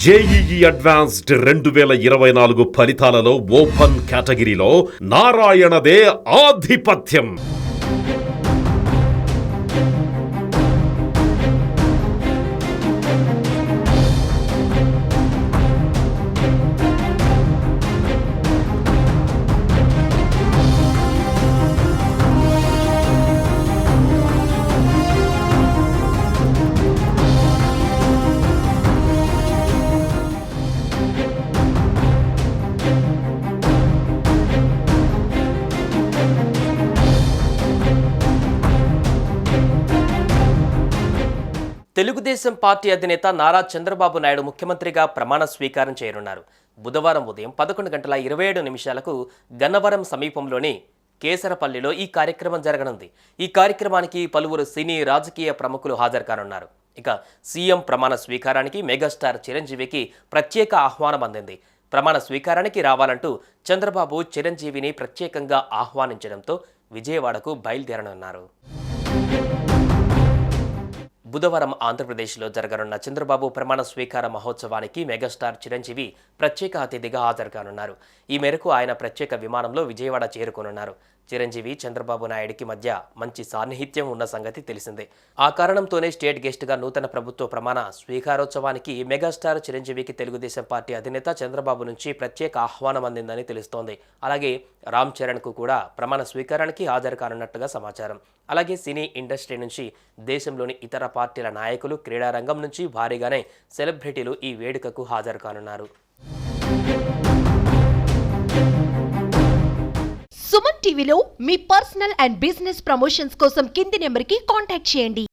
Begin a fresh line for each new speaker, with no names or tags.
JEE advanced 2024 ఫలితాలలో open కేటగిరీలో నారాయణదే ఆధిపత్యం.
తెలుగుదేశం పార్టీ అధినేత నారా చంద్రబాబు నాయుడు ముఖ్యమంత్రిగా ప్రమాణ స్వీకారం చేయనున్నారు. బుధవారం ఉదయం 11:27 గన్నవరం సమీపంలోని కేసరపల్లిలో ఈ కార్యక్రమం జరగనుంది. ఈ కార్యక్రమానికి పలువురు సినీ రాజకీయ ప్రముఖులు హాజరు కానున్నారు. ఇక సీఎం ప్రమాణ స్వీకారానికి మెగాస్టార్ చిరంజీవికి ప్రత్యేక ఆహ్వానం అందింది. ప్రమాణ స్వీకారానికి రావాలంటూ చంద్రబాబు చిరంజీవిని ప్రత్యేకంగా ఆహ్వానించడంతో విజయవాడకు బయలుదేరనున్నారు. బుధవారం ఆంధ్రప్రదేశ్లో జరగనున్న చంద్రబాబు ప్రమాణ స్వీకార మహోత్సవానికి మెగాస్టార్ చిరంజీవి ప్రత్యేక అతిథిగా హాజరు కానున్నారు. ఈ మేరకు ఆయన ప్రత్యేక విమానంలో విజయవాడ చేరుకోనున్నారు. చిరంజీవి చంద్రబాబు నాయుడికి మధ్య మంచి సాన్నిహిత్యం ఉన్న సంగతి తెలిసిందే. ఆ కారణంతోనే స్టేట్ గెస్ట్గా నూతన ప్రభుత్వ ప్రమాణ స్వీకారోత్సవానికి మెగాస్టార్ చిరంజీవికి తెలుగుదేశం పార్టీ అధినేత చంద్రబాబు నుంచి ప్రత్యేక ఆహ్వానం అందిందని తెలుస్తోంది. అలాగే రామ్ చరణ్కు కూడా ప్రమాణ స్వీకారానికి హాజరు కానున్నట్టుగా సమాచారం. అలాగే సినీ ఇండస్ట్రీ నుంచి దేశంలోని ఇతర పార్టీల నాయకులు, క్రీడారంగం నుంచి భారీగానే సెలబ్రిటీలు ఈ వేడుకకు హాజరు కానున్నారు.
సుమన్ టీవీలో మీ పర్సనల్ అండ్ బిజినెస్ ప్రమోషన్స్ కోసం కింది నెంబర్కి కాంటాక్ట్ చేయండి.